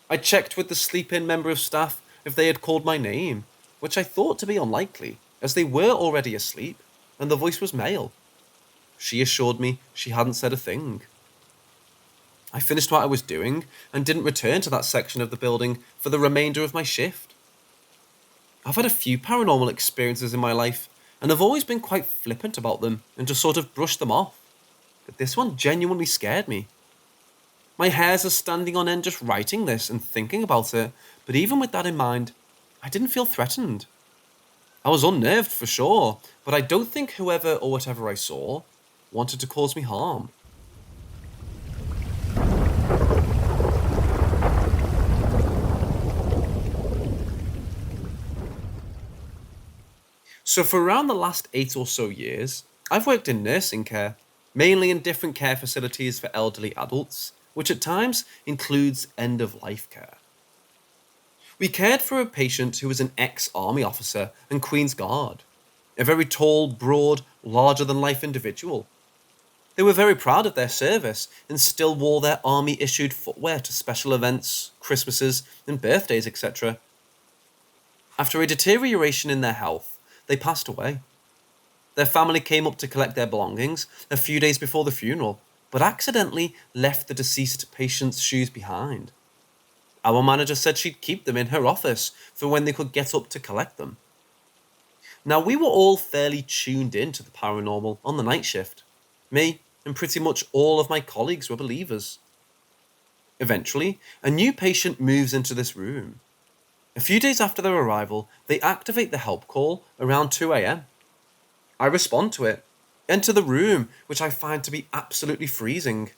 I checked with the sleep-in member of staff if they had called my name, which I thought to be unlikely, as they were already asleep, and the voice was male. She assured me she hadn't said a thing. I finished what I was doing and didn't return to that section of the building for the remainder of my shift. I've had a few paranormal experiences in my life, and I've always been quite flippant about them and just sort of brushed them off. But this one genuinely scared me. My hairs are standing on end just writing this and thinking about it, but even with that in mind, I didn't feel threatened. I was unnerved for sure, but I don't think whoever or whatever I saw wanted to cause me harm. So for around the last 8 or so years, I've worked in nursing care, mainly in different care facilities for elderly adults, which at times includes end-of-life care. We cared for a patient who was an ex-army officer and Queen's Guard, a very tall, broad, larger-than-life individual. They were very proud of their service and still wore their army-issued footwear to special events, Christmases, and birthdays, etc. After a deterioration in their health, they passed away. Their family came up to collect their belongings a few days before the funeral, but accidentally left the deceased patient's shoes behind. Our manager said she'd keep them in her office for when they could get up to collect them. Now, we were all fairly tuned in to the paranormal on the night shift. Me and pretty much all of my colleagues were believers. Eventually, a new patient moves into this room. A few days after their arrival, they activate the help call around 2 a.m. I respond to it, enter the room, which I find to be absolutely freezing.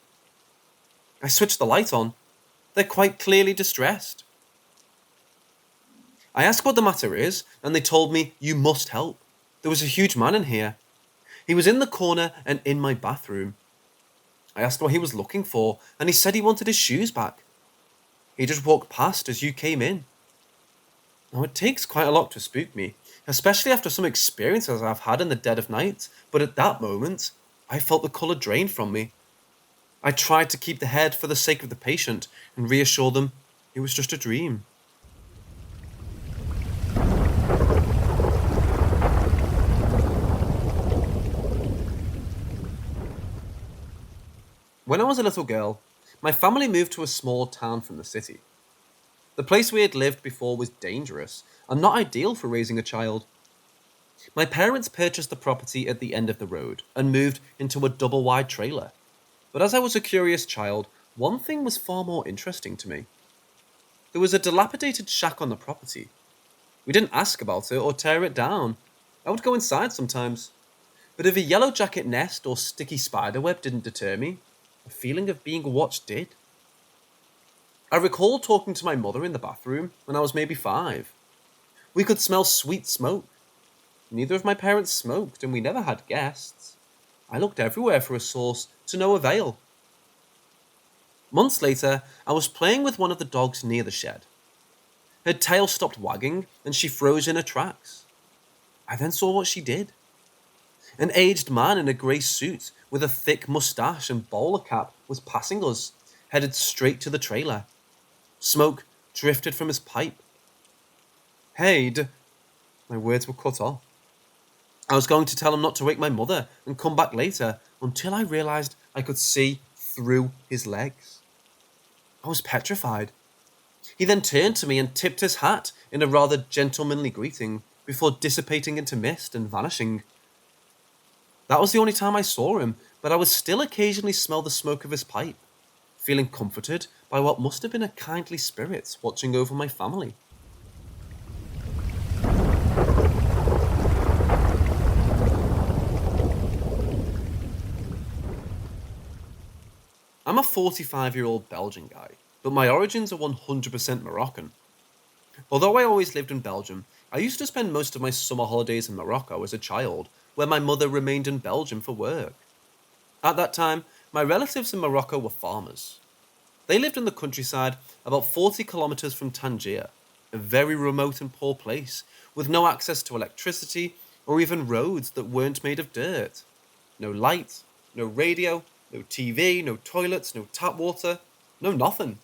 I switch the light on. They're quite clearly distressed. I ask what the matter is, and they told me, "You must help. There was a huge man in here. He was in the corner and in my bathroom." I asked what he was looking for, and he said he wanted his shoes back. He just walked past as you came in. Now, it takes quite a lot to spook me, especially after some experiences I've had in the dead of night, but at that moment, I felt the colour drained from me. I tried to keep the head for the sake of the patient and reassure them it was just a dream. When I was a little girl, my family moved to a small town from the city. The place we had lived before was dangerous and not ideal for raising a child. My parents purchased the property at the end of the road and moved into a double-wide trailer. But as I was a curious child, one thing was far more interesting to me. There was a dilapidated shack on the property. We didn't ask about it or tear it down. I would go inside sometimes. But if a yellow jacket nest or sticky spiderweb didn't deter me, a feeling of being watched did. I recall talking to my mother in the bathroom when I was maybe 5. We could smell sweet smoke. Neither of my parents smoked, and we never had guests. I looked everywhere for a source, to no avail. Months later, I was playing with one of the dogs near the shed. Her tail stopped wagging, and she froze in her tracks. I then saw what she did. An aged man in a grey suit with a thick moustache and bowler cap was passing us, headed straight to the trailer. Smoke drifted from his pipe. My words were cut off. I was going to tell him not to wake my mother and come back later until I realised I could see through his legs. I was petrified. He then turned to me and tipped his hat in a rather gentlemanly greeting before dissipating into mist and vanishing. That was the only time I saw him, but I would still occasionally smell the smoke of his pipe, feeling comforted by what must have been a kindly spirit watching over my family. I'm a 45-year-old Belgian guy, but my origins are 100% Moroccan. Although I always lived in Belgium, I used to spend most of my summer holidays in Morocco as a child, where my mother remained in Belgium for work. At that time, my relatives in Morocco were farmers. They lived in the countryside about 40 kilometers from Tangier, a very remote and poor place, with no access to electricity or even roads that weren't made of dirt. No light, no radio, no TV, no toilets, no tap water, no nothing.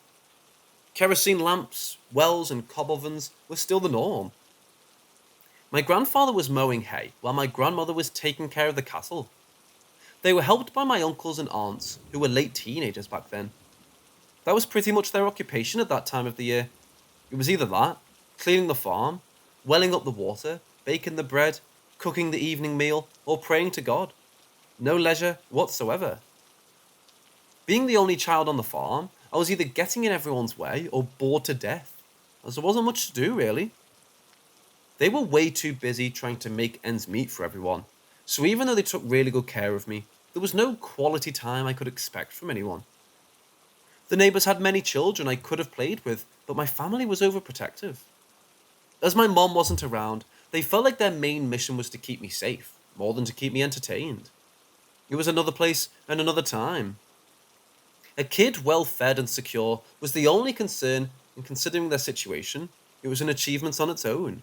Kerosene lamps, wells, and cob ovens were still the norm. My grandfather was mowing hay while my grandmother was taking care of the cattle. They were helped by my uncles and aunts, who were late teenagers back then. That was pretty much their occupation at that time of the year. It was either that, cleaning the farm, welling up the water, baking the bread, cooking the evening meal, or praying to God. No leisure whatsoever. Being the only child on the farm, I was either getting in everyone's way or bored to death, as there wasn't much to do, really. They were way too busy trying to make ends meet for everyone, so even though they took really good care of me, there was no quality time I could expect from anyone. The neighbours had many children I could have played with, but my family was overprotective. As my mom wasn't around, they felt like their main mission was to keep me safe, more than to keep me entertained. It was another place and another time. A kid well fed and secure was the only concern, and considering their situation, it was an achievement on its own.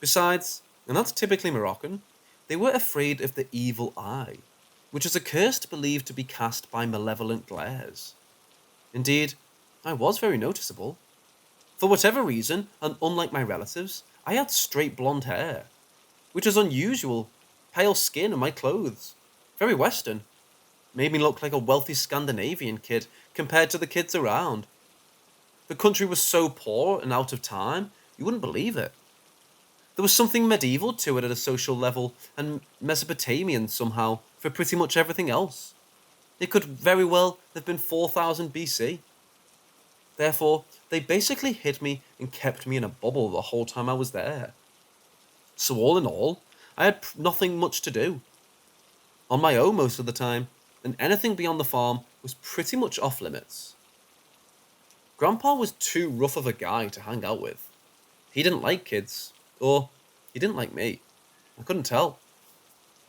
Besides, and that's typically Moroccan, they were afraid of the evil eye, which is a curse believed to be cast by malevolent glares. Indeed, I was very noticeable. For whatever reason, and unlike my relatives, I had straight blonde hair, which was unusual, pale skin and my clothes. Very Western. Made me look like a wealthy Scandinavian kid compared to the kids around. The country was so poor and out of time, you wouldn't believe it. There was something medieval to it at a social level, and Mesopotamian somehow for pretty much everything else. It could very well have been 4000 BC. Therefore, they basically hid me and kept me in a bubble the whole time I was there. So all in all, I had nothing much to do. On my own most of the time, and anything beyond the farm was pretty much off limits. Grandpa was too rough of a guy to hang out with. He didn't like kids, or he didn't like me. I couldn't tell.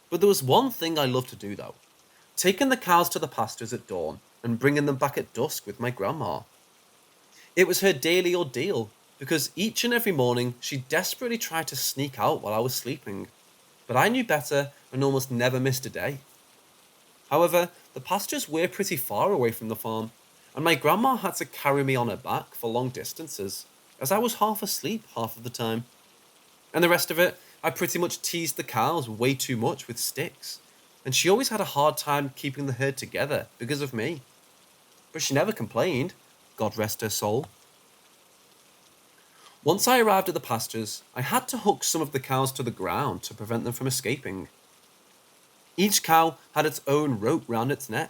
But there was one thing I loved to do though. Taking the cows to the pastures at dawn and bringing them back at dusk with my grandma. It was her daily ordeal, because each and every morning she desperately tried to sneak out while I was sleeping. But I knew better and almost never missed a day. However, the pastures were pretty far away from the farm, and my grandma had to carry me on her back for long distances, as I was half asleep half of the time. And the rest of it, I pretty much teased the cows way too much with sticks, and she always had a hard time keeping the herd together because of me. But she never complained, God rest her soul. Once I arrived at the pastures, I had to hook some of the cows to the ground to prevent them from escaping. Each cow had its own rope round its neck,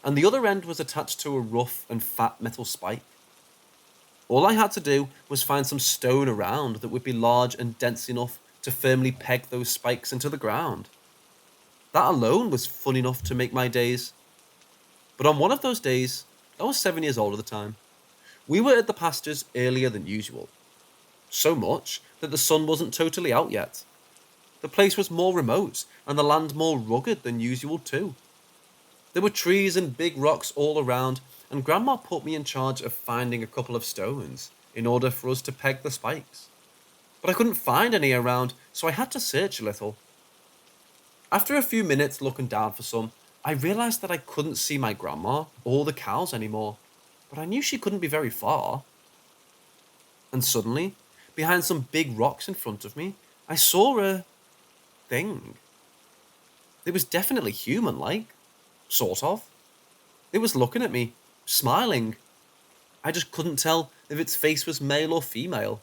and the other end was attached to a rough and fat metal spike. All I had to do was find some stone around that would be large and dense enough to firmly peg those spikes into the ground. That alone was fun enough to make my days. But on one of those days, I was 7 years old at the time, we were at the pastures earlier than usual. So much that the sun wasn't totally out yet. The place was more remote, and the land more rugged than usual too. There were trees and big rocks all around, and Grandma put me in charge of finding a couple of stones in order for us to peg the spikes. But I couldn't find any around, so I had to search a little. After a few minutes looking down for some, I realised that I couldn't see my grandma or the cows anymore, but I knew she couldn't be very far. And suddenly, behind some big rocks in front of me, I saw a thing. It was definitely human-like. Sort of. It was looking at me, smiling. I just couldn't tell if its face was male or female.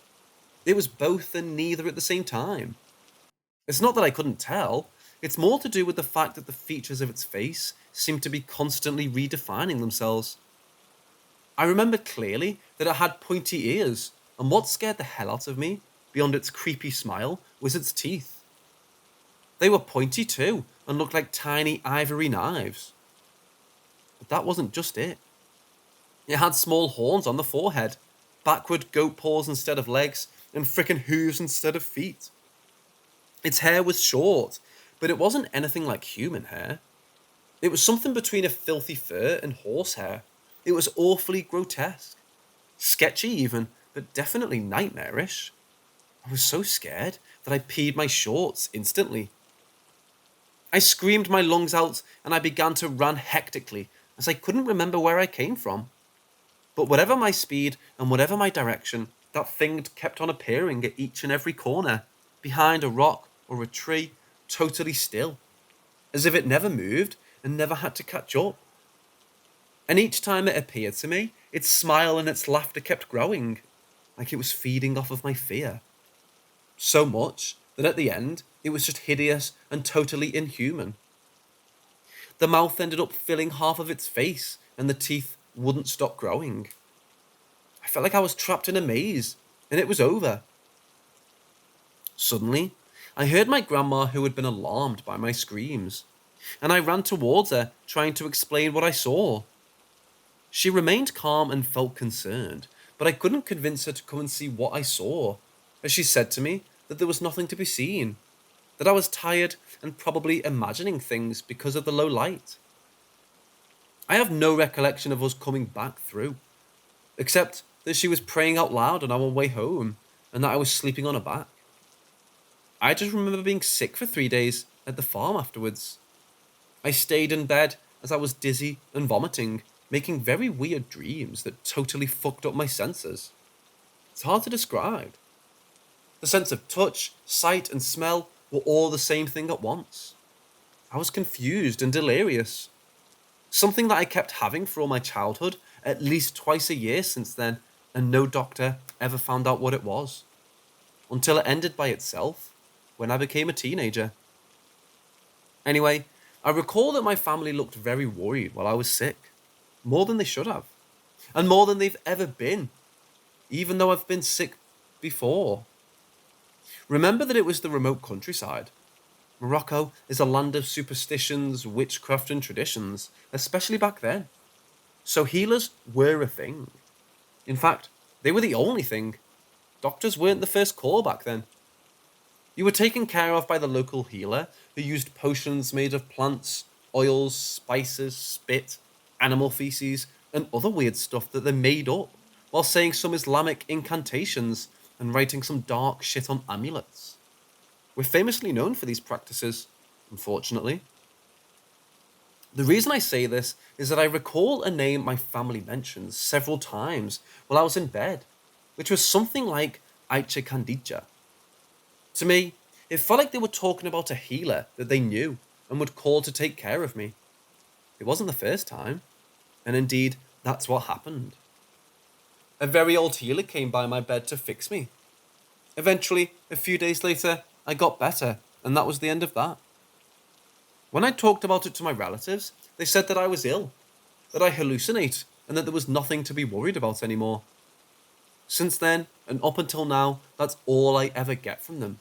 It was both and neither at the same time. It's not that I couldn't tell, it's more to do with the fact that the features of its face seemed to be constantly redefining themselves. I remember clearly that it had pointy ears, and what scared the hell out of me, beyond its creepy smile, was its teeth. They were pointy too, and looked like tiny ivory knives. But that wasn't just it. It had small horns on the forehead, backward goat paws instead of legs, and frickin' hooves instead of feet. Its hair was short, but it wasn't anything like human hair. It was something between a filthy fur and horsehair. It was awfully grotesque. Sketchy even, but definitely nightmarish. I was so scared that I peed my shorts instantly. I screamed my lungs out and I began to run hectically as I couldn't remember where I came from. But whatever my speed and whatever my direction, that thing kept on appearing at each and every corner, behind a rock or a tree, totally still, as if it never moved and never had to catch up. And each time it appeared to me, its smile and its laughter kept growing, like it was feeding off of my fear. So much that at the end, it was just hideous and totally inhuman. The mouth ended up filling half of its face, and the teeth wouldn't stop growing. I felt like I was trapped in a maze, and it was over. Suddenly, I heard my grandma, who had been alarmed by my screams, and I ran towards her, trying to explain what I saw. She remained calm and felt concerned, but I couldn't convince her to come and see what I saw, as she said to me that there was nothing to be seen, that I was tired and probably imagining things because of the low light. I have no recollection of us coming back through, except that she was praying out loud on our way home, and that I was sleeping on her back. I just remember being sick for 3 days at the farm afterwards. I stayed in bed as I was dizzy and vomiting, making very weird dreams that totally fucked up my senses. It's hard to describe. The sense of touch, sight, and smell were all the same thing at once. I was confused and delirious. Something that I kept having for all my childhood, at least twice a year since then, and no doctor ever found out what it was. Until it ended by itself, when I became a teenager. Anyway, I recall that my family looked very worried while I was sick. More than they should have. And more than they've ever been. Even though I've been sick before. Remember that it was the remote countryside. Morocco is a land of superstitions, witchcraft, and traditions, especially back then. So healers were a thing. In fact, they were the only thing. Doctors weren't the first call back then. You were taken care of by the local healer, who used potions made of plants, oils, spices, spit, animal feces, and other weird stuff that they made up, while saying some Islamic incantations and writing some dark shit on amulets. We're famously known for these practices, unfortunately. The reason I say this is that I recall a name my family mentions several times while I was in bed, which was something like Aicha Kandija. To me, it felt like they were talking about a healer that they knew and would call to take care of me. It wasn't the first time, and indeed, that's what happened. A very old healer came by my bed to fix me. Eventually, a few days later, I got better, and that was the end of that. When I talked about it to my relatives, they said that I was ill, that I hallucinate, and that there was nothing to be worried about anymore. Since then, and up until now, that's all I ever get from them.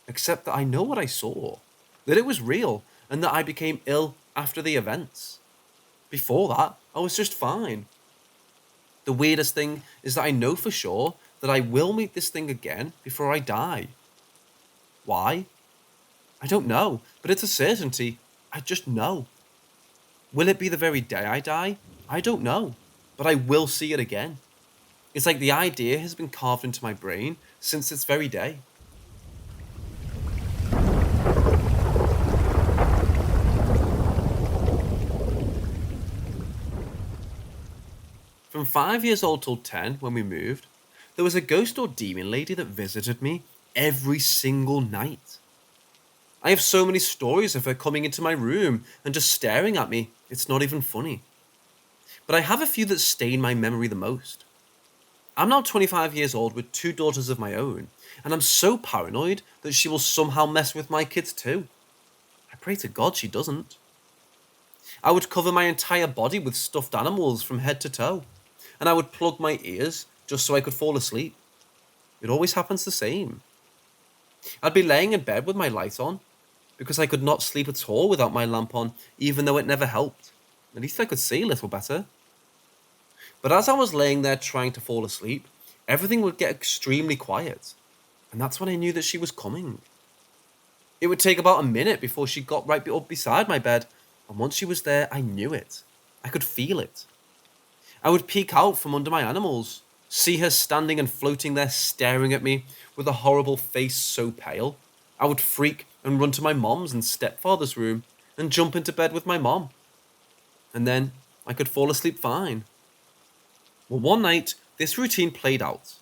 Except that I know what I saw, that it was real, and that I became ill after the events. Before that, I was just fine. The weirdest thing is that I know for sure that I will meet this thing again before I die. Why? I don't know, but it's a certainty. I just know. Will it be the very day I die? I don't know, but I will see it again. It's like the idea has been carved into my brain since its very day. From 5 years old till 10, when we moved, there was a ghost or demon lady that visited me every single night. I have so many stories of her coming into my room and just staring at me, it's not even funny. But I have a few that stay in my memory the most. I'm now 25 years old with 2 daughters of my own, and I'm so paranoid that she will somehow mess with my kids too. I pray to God she doesn't. I would cover my entire body with stuffed animals from head to toe, and I would plug my ears just so I could fall asleep. It always happens the same. I'd be laying in bed with my light on, because I could not sleep at all without my lamp on, even though it never helped. At least I could see a little better. But as I was laying there trying to fall asleep, everything would get extremely quiet. And that's when I knew that she was coming. It would take about a minute before she got right up beside my bed, and once she was there, I knew it. I could feel it. I would peek out from under my animals, see her standing and floating there staring at me with a horrible face so pale. I would freak and run to my mom's and stepfather's room and jump into bed with my mom. And then I could fall asleep fine. Well, one night, this routine played out.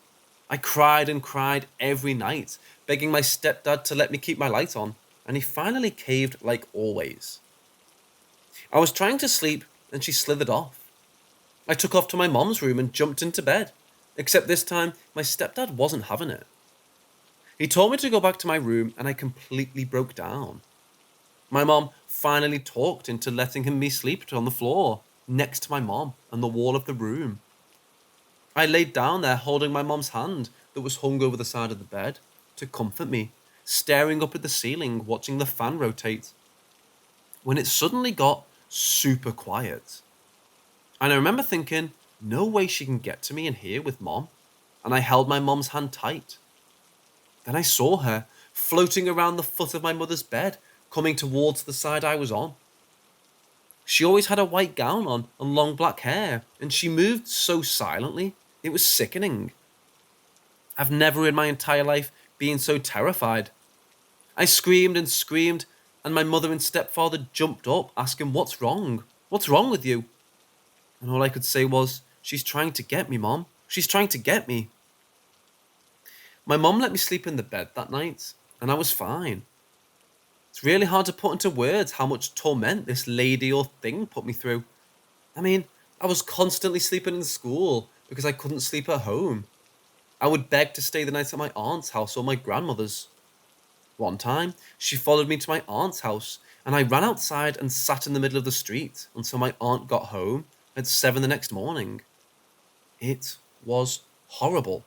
I cried and cried every night, begging my stepdad to let me keep my light on, and he finally caved like always. I was trying to sleep and she slithered off. I took off to my mom's room and jumped into bed, except this time my stepdad wasn't having it. He told me to go back to my room and I completely broke down. My mom finally talked into letting me sleep on the floor, next to my mom and the wall of the room. I laid down there holding my mom's hand that was hung over the side of the bed to comfort me, staring up at the ceiling, watching the fan rotate, when it suddenly got super quiet. And I remember thinking, no way she can get to me in here with mom, and I held my mom's hand tight. Then I saw her floating around the foot of my mother's bed, coming towards the side I was on. She always had a white gown on and long black hair, and she moved so silently, it was sickening. I've never in my entire life been so terrified. I screamed and screamed, and my mother and stepfather jumped up, asking, "What's wrong? What's wrong with you?" And all I could say was, "She's trying to get me, Mom. She's trying to get me." My mom let me sleep in the bed that night, and I was fine. It's really hard to put into words how much torment this lady or thing put me through. I mean, I was constantly sleeping in school because I couldn't sleep at home. I would beg to stay the night at my aunt's house or my grandmother's. One time, she followed me to my aunt's house, and I ran outside and sat in the middle of the street until my aunt got home at 7 the next morning. It was horrible.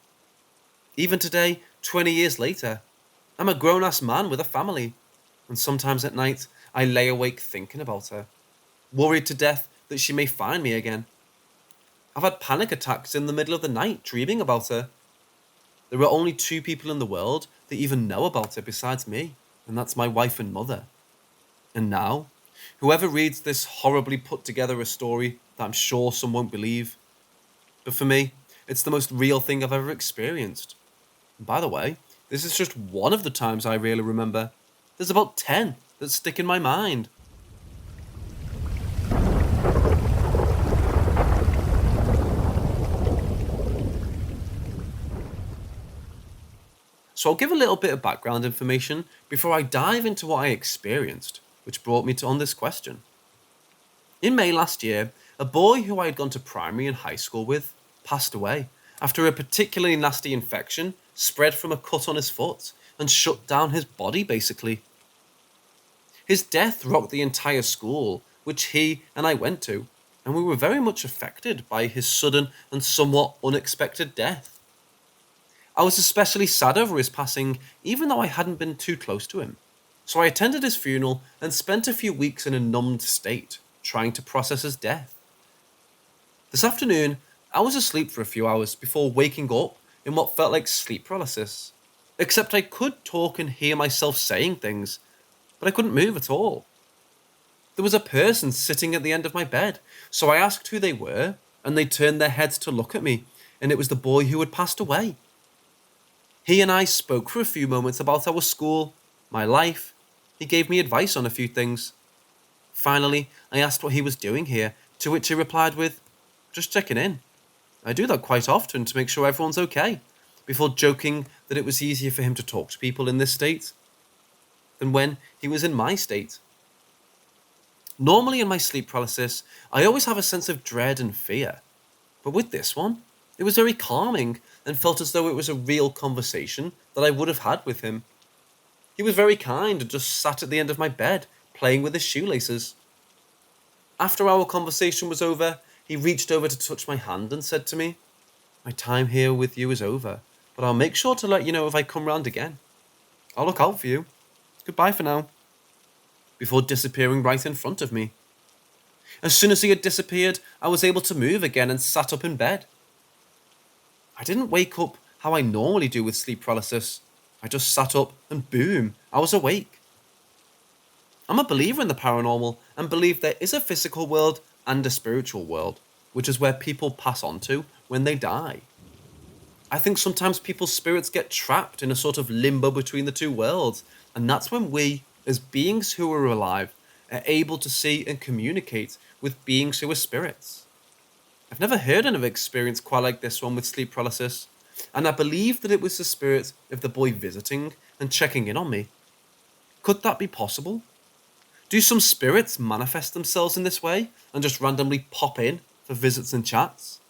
Even today, 20 years later, I'm a grown-ass man with a family, and sometimes at night, I lay awake thinking about her, worried to death that she may find me again. I've had panic attacks in the middle of the night dreaming about her. There are only 2 people in the world that even know about her besides me, and that's my wife and mother. And now, whoever reads this horribly put together a story that I'm sure some won't believe, but for me, it's the most real thing I've ever experienced. And by the way, this is just one of the times I really remember. There's about 10 that stick in my mind. So I'll give a little bit of background information before I dive into what I experienced, which brought me on this question. In May last year, a boy who I had gone to primary and high school with passed away after a particularly nasty infection spread from a cut on his foot and shut down his body basically. His death rocked the entire school, which he and I went to, and we were very much affected by his sudden and somewhat unexpected death. I was especially sad over his passing, even though I hadn't been too close to him. So I attended his funeral and spent a few weeks in a numbed state, trying to process his death. This afternoon, I was asleep for a few hours before waking up in what felt like sleep paralysis. Except I could talk and hear myself saying things, but I couldn't move at all. There was a person sitting at the end of my bed, so I asked who they were, and they turned their heads to look at me, and it was the boy who had passed away. He and I spoke for a few moments about our school, my life. He gave me advice on a few things. Finally, I asked what he was doing here, to which he replied with, "Just checking in. I do that quite often to make sure everyone's okay," before joking that it was easier for him to talk to people in this state than when he was in my state. Normally in my sleep paralysis, I always have a sense of dread and fear. But with this one, it was very calming and felt as though it was a real conversation that I would have had with him. He was very kind and just sat at the end of my bed, playing with his shoelaces. After our conversation was over, he reached over to touch my hand and said to me, "My time here with you is over, but I'll make sure to let you know if I come round again. I'll look out for you. Goodbye for now," before disappearing right in front of me. As soon as he had disappeared, I was able to move again and sat up in bed. I didn't wake up how I normally do with sleep paralysis. I just sat up and boom, I was awake. I'm a believer in the paranormal and believe there is a physical world and a spiritual world, which is where people pass on to when they die. I think sometimes people's spirits get trapped in a sort of limbo between the two worlds, and that's when we, as beings who are alive, are able to see and communicate with beings who are spirits. I've never heard of an experience quite like this one with sleep paralysis, and I believe that it was the spirit of the boy visiting and checking in on me. Could that be possible? Do some spirits manifest themselves in this way and just randomly pop in for visits and chats?